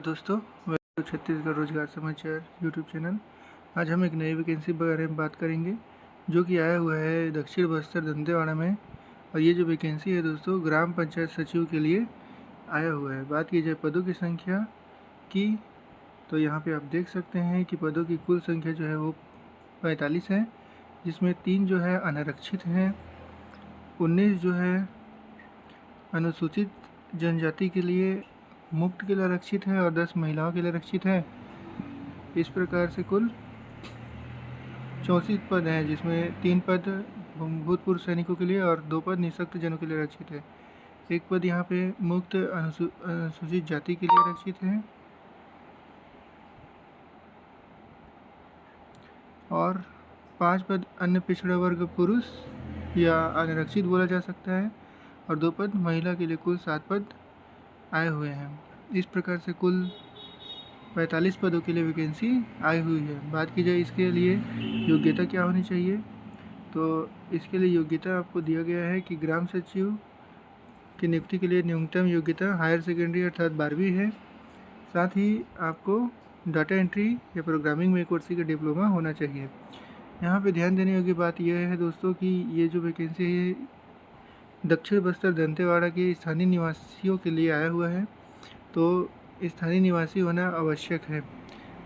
दोस्तों, welcome to Chhattisgarh रोजगार समाचार यूट्यूब चैनल। आज हम एक नई वैकेंसी के बारे में बात करेंगे जो कि आया हुआ है दक्षिण बस्तर दंतेवाड़ा में। और ये जो वैकेंसी है दोस्तों, ग्राम पंचायत सचिव के लिए आया हुआ है। बात की जाए पदों की संख्या की, तो यहाँ पे आप देख सकते हैं कि पदों की कुल संख्या जो है वो 45 है, जिसमें 3 जो है अनारक्षित हैं, 19 जो है अनुसूचित जनजाति के लिए मुक्त के लिए आरक्षित है और 10 महिलाओं के लिए आरक्षित है। इस प्रकार से कुल 34 पद हैं, जिसमें 3 पद भूतपूर्व सैनिकों के लिए और 2 पद निःशक्त जनों के लिए आरक्षित है। एक पद यहाँ पे मुक्त अनुसूचित जाति के लिए आरक्षित है और 5 पद अन्य पिछड़ा वर्ग पुरुष या अनारक्षित बोला जा सकता है और 2 पद महिला के लिए। कुल 7 पद आए हुए हैं। इस प्रकार से कुल 45 पदों के लिए वैकेंसी आई हुई है। बात की जाए इसके लिए योग्यता क्या होनी चाहिए, तो इसके लिए योग्यता आपको दिया गया है कि ग्राम सचिव की नियुक्ति के लिए न्यूनतम योग्यता हायर सेकेंडरी अर्थात 12वीं है। साथ ही आपको डाटा एंट्री या प्रोग्रामिंग में एक वर्ष का डिप्लोमा होना चाहिए। यहाँ पे ध्यान देने योग्य बात यह है दोस्तों कि ये जो वैकेंसी है दक्षिण बस्तर दंतेवाड़ा के स्थानीय निवासियों के लिए आया हुआ है, तो स्थानीय निवासी होना आवश्यक है।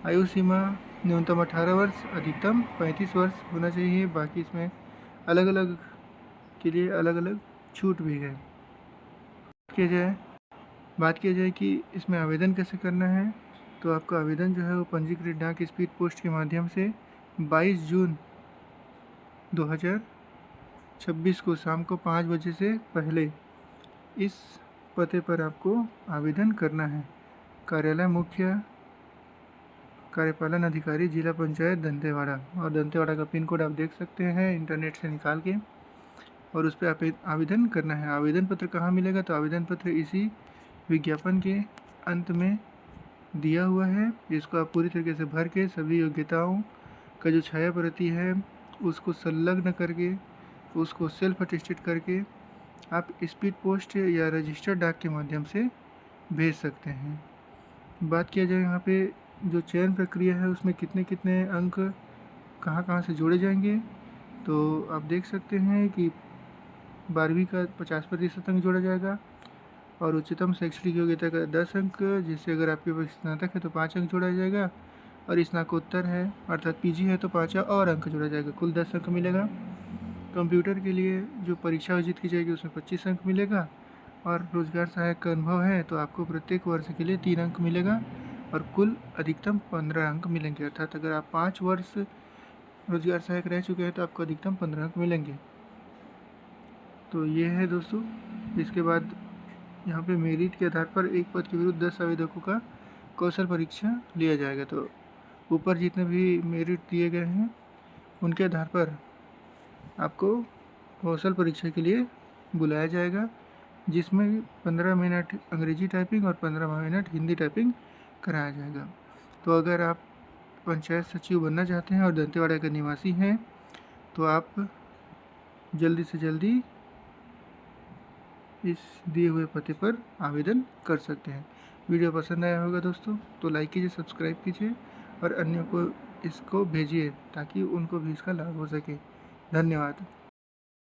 आयु सीमा न्यूनतम 18 वर्ष, अधिकतम 35 वर्ष होना चाहिए। बाकी इसमें अलग अलग के लिए अलग अलग छूट भी है। बात किया जाए कि इसमें आवेदन कैसे करना है, तो आपका आवेदन जो है वो पंजीकृत डाक स्पीड पोस्ट के माध्यम से 22 जून 2026 को शाम को 5 बजे से पहले इस पते पर आपको आवेदन करना है। कार्यालय मुख्य कार्यपालन अधिकारी जिला पंचायत दंतेवाड़ा, और दंतेवाड़ा का पिन कोड आप देख सकते हैं इंटरनेट से निकाल के, और उस पर आप आवेदन करना है। आवेदन पत्र कहाँ मिलेगा, तो आवेदन पत्र इसी विज्ञापन के अंत में दिया हुआ है। इसको आप पूरी तरीके से भर के सभी योग्यताओं का जो छाया प्रति है उसको संलग्न करके, उसको सेल्फ अटेस्टेड करके आप स्पीड पोस्ट या रजिस्टर्ड डाक के माध्यम से भेज सकते हैं। बात किया जाए यहाँ पे जो चयन प्रक्रिया है उसमें कितने कितने अंक कहाँ से जोड़े जाएंगे, तो आप देख सकते हैं कि 12वीं का 50% अंक जोड़ा जाएगा और उच्चतम शैक्षणिक योग्यता का 10 अंक, जिससे अगर आपके पास स्नातक है तो 5 अंक जोड़ा जाएगा, और स्नातकोत्तर है अर्थात पीजी है तो 5 और अंक जोड़ा जाएगा, कुल 10 अंक मिलेगा। कंप्यूटर के लिए जो परीक्षा आयोजित की जाएगी उसमें 25 अंक मिलेगा, और रोजगार सहायक का अनुभव है तो आपको प्रत्येक वर्ष के लिए 3 अंक मिलेगा और कुल अधिकतम 15 अंक मिलेंगे। अर्थात अगर आप 5 वर्ष रोजगार सहायक रह चुके हैं तो आपको अधिकतम 15 अंक मिलेंगे। तो ये है दोस्तों। इसके बाद यहाँ पे मेरिट के आधार पर एक पद के विरुद्ध 10 आवेदकों का कौशल परीक्षा लिया जाएगा। तो ऊपर जितने भी मेरिट दिए गए हैं उनके आधार पर आपको कौशल परीक्षा के लिए बुलाया जाएगा, जिसमें 15 मिनट अंग्रेजी टाइपिंग और 15 मिनट हिंदी टाइपिंग कराया जाएगा। तो अगर आप पंचायत सचिव बनना चाहते हैं और दंतेवाड़ा के निवासी हैं तो आप जल्दी से जल्दी इस दिए हुए पते पर आवेदन कर सकते हैं। वीडियो पसंद आया होगा दोस्तों तो लाइक कीजिए, सब्सक्राइब कीजिए और अन्यों को इसको भेजिए ताकि उनको भी इसका लाभ हो सके। धन्यवाद।